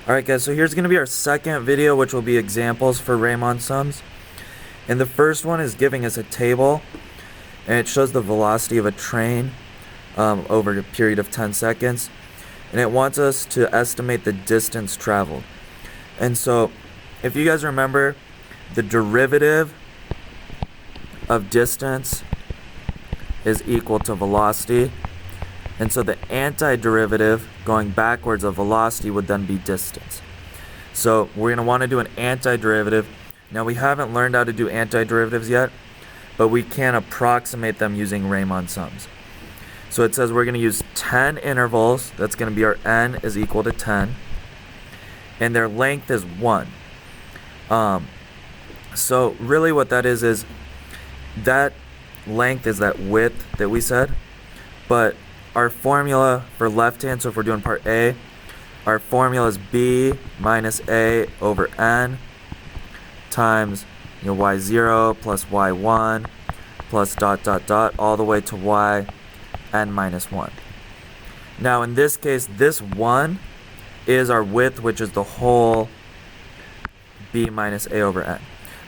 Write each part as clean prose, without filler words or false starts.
Alright guys, so here's going to be our second video, which will be examples for Riemann sums. And the first one is giving us a table, and it shows the velocity of a train over a period of 10 seconds. And it wants us to estimate the distance traveled. And so, if you guys remember, the derivative of distance is equal to velocity. And so the antiderivative going backwards of velocity would then be distance. So we're going to want to do an antiderivative. Now we haven't learned how to do antiderivatives yet, but we can approximate them using Riemann sums. So it says we're going to use 10 intervals. That's going to be our n is equal to 10. And their length is 1. So really what that is that length is that width that we said. But our formula for left hand, so if we're doing part A, our formula is b minus a over n times y0 plus y1 plus dot dot dot all the way to y n minus 1. Now in this case, this 1 is our width, which is the whole b minus a over n.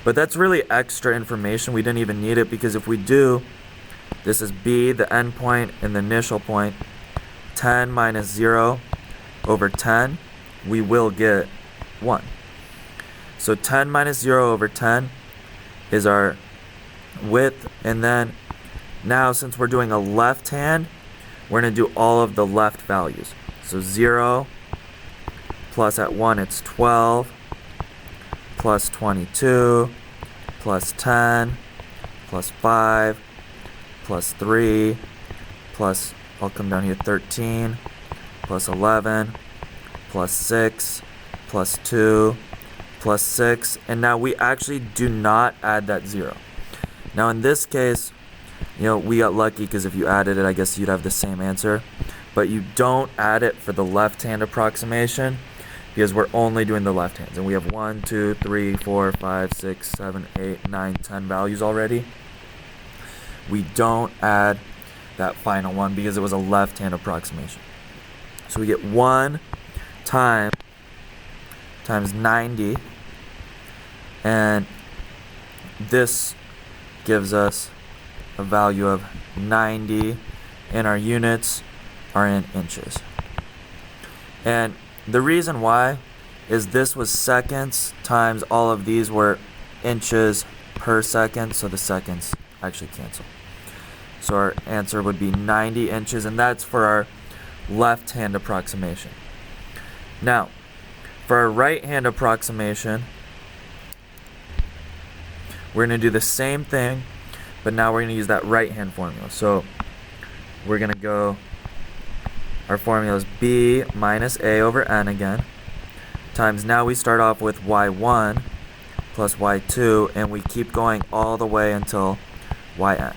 But that's really extra information. We didn't even need it, because if we do, this is b, the end point, and the initial point, 10 minus 0 over 10, we will get 1. So 10 minus 0 over 10 is our width. And then now, since we're doing a left hand, we're going to do all of the left values. So 0 plus at 1, it's 12, plus 22, plus 10, plus 5, plus 3, plus, I'll come down here, 13, plus 11, plus 6, plus 2, plus 6, and now we actually do not add that 0. Now in this case, we got lucky, because if you added it, I guess you'd have the same answer, but you don't add it for the left-hand approximation, because we're only doing the left hands, and we have 1, 2, 3, 4, 5, 6, 7, 8, 9, 10 values already. We don't add that final one because it was a left-hand approximation. So we get 1 times 90, and this gives us a value of 90, and our units are in inches. And the reason why is this was seconds times all of these were inches per second, so the seconds actually cancel. So our answer would be 90 inches, and that's for our left-hand approximation. Now, for our right-hand approximation, we're going to do the same thing, but now we're going to use that right-hand formula. So we're going to go, our formula is b minus a over n again, times, now we start off with y1 plus y2, and we keep going all the way until yn.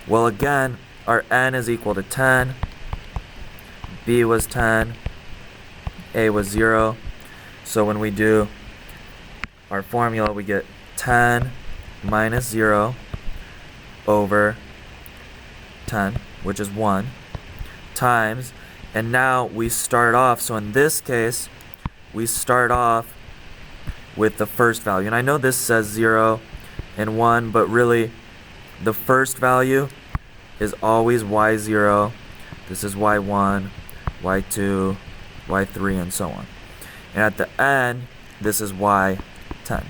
Well, again, our n is equal to 10, b was 10, a was 0. So when we do our formula, we get 10 minus 0 over 10, which is 1, times, and now we start off, so in this case, we start off with the first value. And I know this says 0 and 1, but really, the first value is always y0, this is y1, y2, y3, and so on. And at the end, this is y10.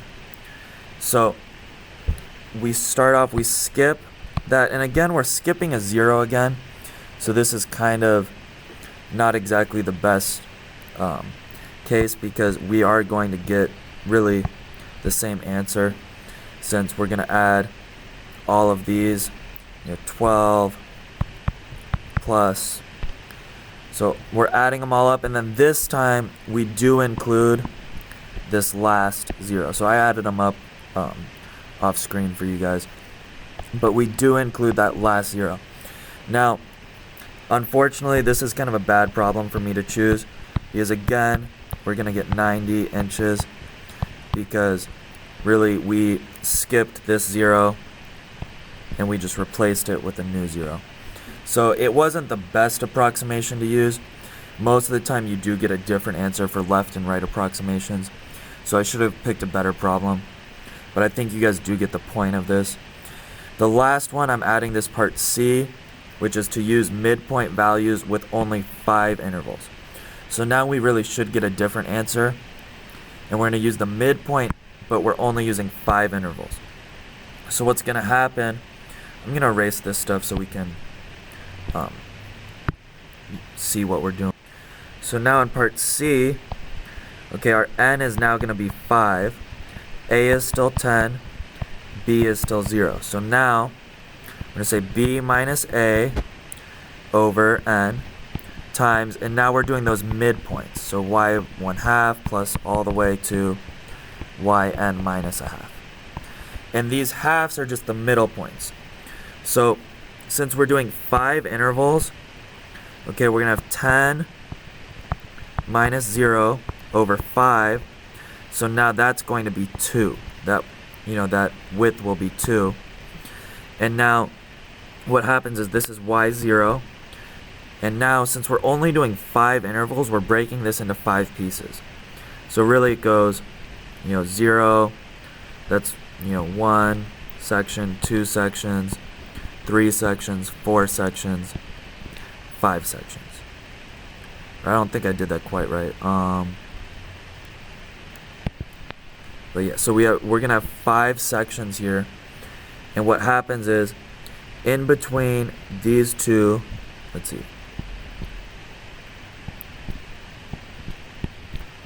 So we start off, we skip that, and again, we're skipping a 0 again. So this is kind of not exactly the best case, because we are going to get really the same answer, since we're going to add all of these, 12 plus, so we're adding them all up, and then this time we do include this last 0. So I added them up off screen for you guys, but we do include that last 0. Now, unfortunately, this is kind of a bad problem for me to choose, because again, we're going to get 90 inches, because really we skipped this 0 and we just replaced it with a new 0. So it wasn't the best approximation to use, Most of the time you do get a different answer for left and right approximations. So I should have picked a better problem. But I think you guys do get the point of this. The last one, I'm adding this part C, which is to use midpoint values with only 5 intervals. So now we really should get a different answer. And we're going to use the midpoint, but we're only using 5 intervals. So what's going to happen, I'm going to erase this stuff so we can see what we're doing. So now in part C, okay, our n is now going to be 5. A is still 10. B is still 0. So now I'm going to say B minus A over n times, and now we're doing those midpoints. So y 1/2 plus all the way to yn minus 1/2. And these halves are just the middle points. So since we're doing 5 intervals, okay, we're going to have 10 minus 0 over 5. So now that's going to be 2. That width will be 2. And now what happens is this is y0. And now since we're only doing 5 intervals, we're breaking this into 5 pieces. So really it goes, 0, that's 1 section, 2 sections, 3 sections, 4 sections, 5 sections. I don't think I did that quite right. But yeah, so we're gonna have 5 sections here, and what happens is in between these two, let's see,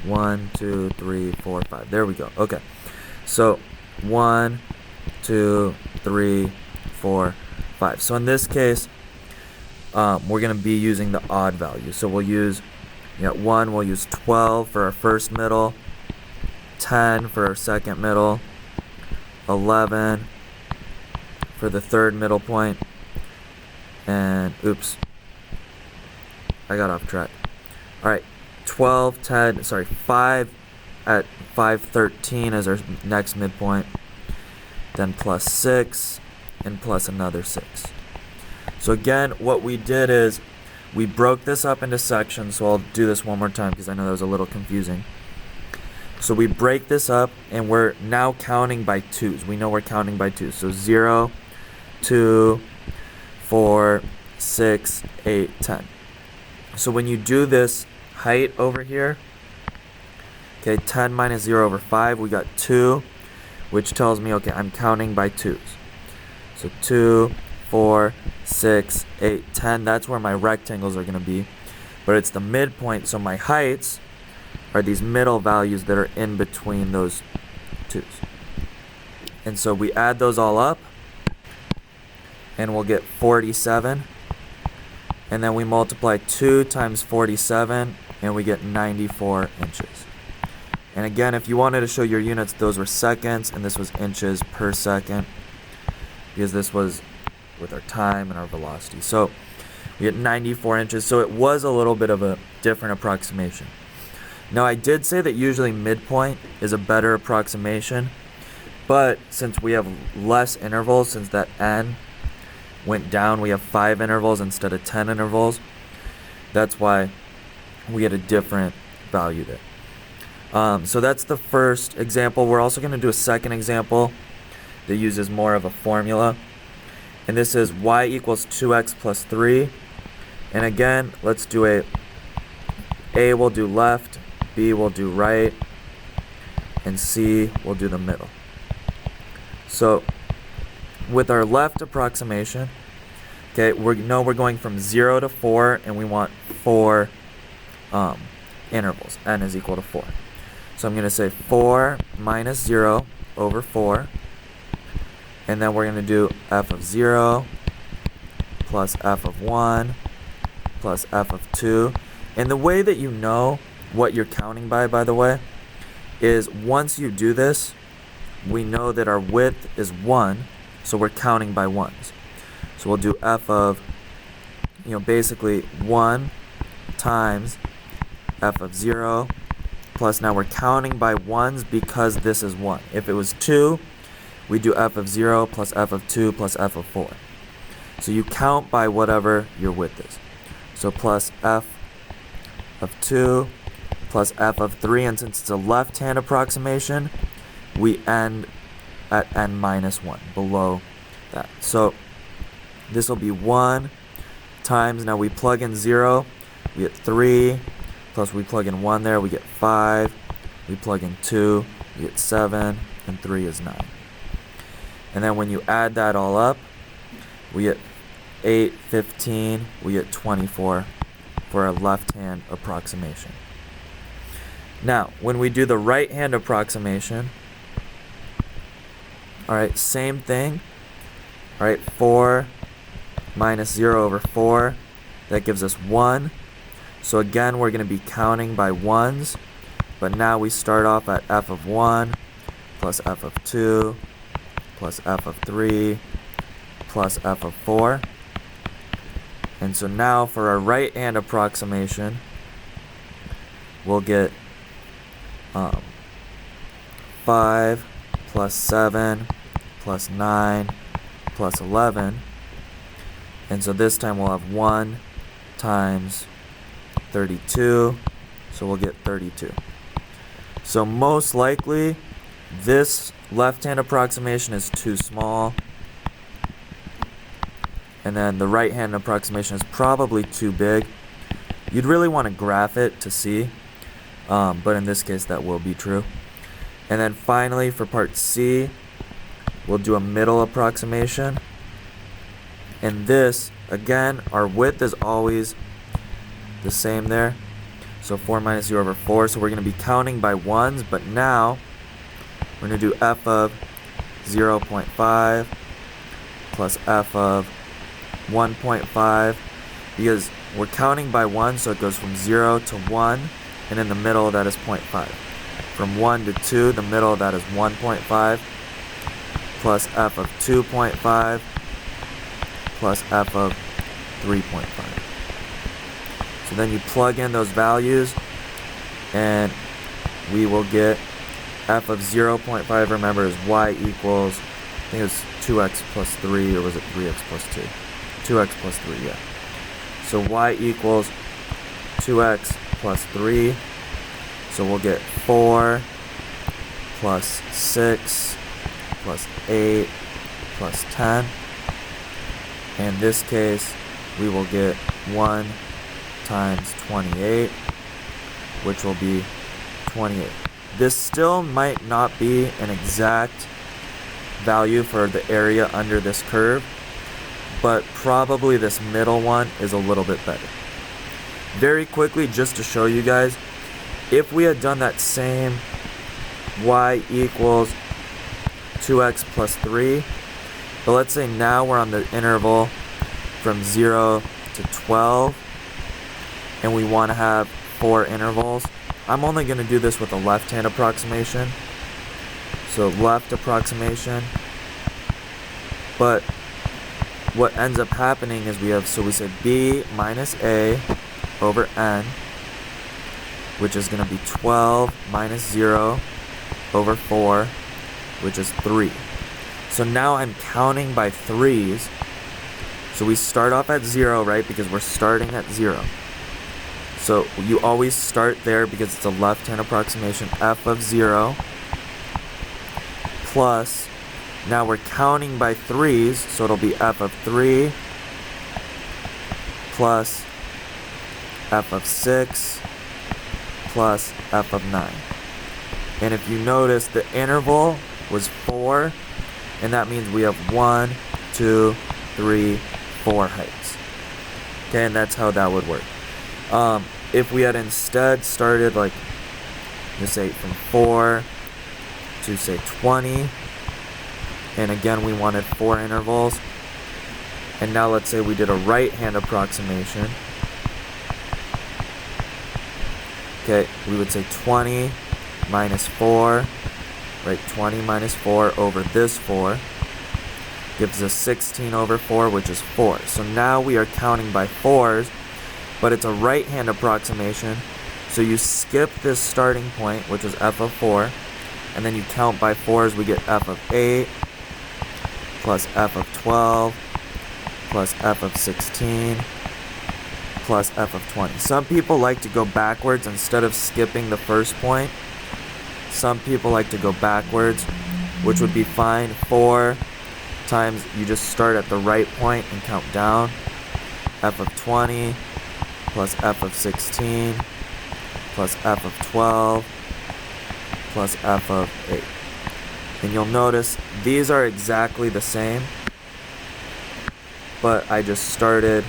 1, 2, 3, 4, 5. There we go. Okay, so 1, 2, 3, 4, 5. So in this case, we're going to be using the odd value. So we'll use, 1, we'll use 12 for our first middle, 10 for our second middle, 11 for the third middle point, and oops, I got off track. All right, 5 at 513 as our next midpoint, then plus 6, and plus another 6. So again, what we did is we broke this up into sections. So I'll do this one more time because I know that was a little confusing. So we break this up, and we're now counting by 2s. We know we're counting by 2s. So 0, 2, 4, 6, 8, 10. So when you do this height over here, okay, 10 minus 0 over 5, we got 2, which tells me, okay, I'm counting by 2s. So 2, 4, 6, 8, 10, that's where my rectangles are going to be. But it's the midpoint, so my heights are these middle values that are in between those 2s. And so we add those all up, and we'll get 47. And then we multiply 2 times 47, and we get 94 inches. And again, if you wanted to show your units, those were seconds, and this was inches per second, because this was with our time and our velocity. So we get 94 inches. So it was a little bit of a different approximation. Now I did say that usually midpoint is a better approximation, but since we have less intervals, since that n went down, we have 5 intervals instead of 10 intervals. That's why we get a different value there. So that's the first example. We're also going to do a second example that uses more of a formula. And this is y equals 2x plus 3. And again, let's do A will do left, B will do right, and C will do the middle. So with our left approximation, okay, we're going from 0 to 4, and we want 4 intervals. N is equal to 4. So I'm going to say 4 minus 0 over 4. And then we're going to do f of 0 plus f of 1 plus f of 2. And the way that you know what you're counting by the way, is once you do this, we know that our width is 1, so we're counting by 1s. So we'll do f of, basically 1 times f of 0 plus, now we're counting by 1s because this is 1. If it was 2, we do f of 0 plus f of 2 plus f of 4. So you count by whatever your width is. So plus f of 2 plus f of 3, and since it's a left-hand approximation, we end at n minus 1, below that. So this will be 1 times, now we plug in 0, we get 3, plus we plug in 1 there, we get 5, we plug in 2, we get 7, and 3 is 9. And then when you add that all up, we get 8, 15, we get 24 for a left-hand approximation. Now, when we do the right-hand approximation, alright, same thing. Alright, 4 minus 0 over 4, that gives us 1. So again, we're going to be counting by ones, but now we start off at f of 1 plus f of 2 plus f of 3 plus f of 4. And so now for our right-hand approximation, we'll get 5 plus 7 plus 9 plus 11. And so this time we'll have 1 times 32, so we'll get 32. So most likely, this left-hand approximation is too small, and then the right-hand approximation is probably too big. You'd really want to graph it to see, but in this case that will be true. And then finally for part C, we'll do a middle approximation. And this, again, our width is always the same there. So 4 minus 0 over 4, so we're going to be counting by ones, but now we're going to do f of 0.5 plus f of 1.5, because we're counting by 1, so it goes from 0 to 1, and in the middle of that is 0.5. From 1 to 2, the middle of that is 1.5, plus f of 2.5, plus f of 3.5. So then you plug in those values, and we will get f of 0.5, remember, is y equals, I think it was 2x plus 3, or was it 3x plus 2? 2x plus 3, yeah. So y equals 2x plus 3. So we'll get 4 plus 6 plus 8 plus 10. In this case, we will get 1 times 28, which will be 28. This still might not be an exact value for the area under this curve, but probably this middle one is a little bit better. Very quickly, just to show you guys, if we had done that same y equals 2x plus 3, but let's say now we're on the interval from 0 to 12, and we want to have 4 intervals. I'm only going to do this with a left-hand approximation. So left approximation. But what ends up happening is we say b minus a over n, which is going to be 12 minus 0 over 4, which is 3. So now I'm counting by 3's. So we start off at 0, right? Because we're starting at 0. So you always start there because it's a left-hand approximation. F of 0 plus, now we're counting by 3's, so it'll be f of 3 plus f of 6 plus f of 9. And if you notice, the interval was 4, and that means we have 1, 2, 3, 4 heights. Okay, and that's how that would work. If we had instead started, like, let's say from 4 to say 20, and again we wanted 4 intervals, and now let's say we did a right-hand approximation. Okay, we would say 20 minus 4, right, 20 minus 4 over this 4 gives us 16 over 4, which is 4. So now we are counting by 4's, but it's a right-hand approximation, so you skip this starting point, which is f of 4, and then you count by 4's. We get f of 8 plus f of 12 plus f of 16 plus f of 20. Some people like to go backwards instead of skipping the first point. Some people like to go backwards, which would be fine. 4 times, you just start at the right point and count down. F of 20 plus f of 16 plus f of 12 plus f of 8. And you'll notice these are exactly the same, but I just started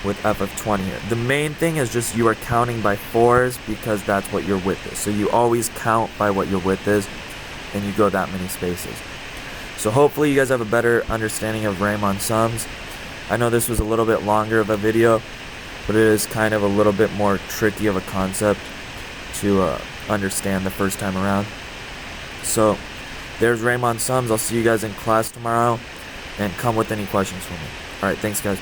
with f of 20 here. The main thing is just you are counting by 4s because that's what your width is. So you always count by what your width is, and you go that many spaces. So hopefully you guys have a better understanding of Riemann sums. I know this was a little bit longer of a video, but it is kind of a little bit more tricky of a concept to understand the first time around. So there's Riemann sums. I'll see you guys in class tomorrow, and come with any questions for me. Alright, thanks guys.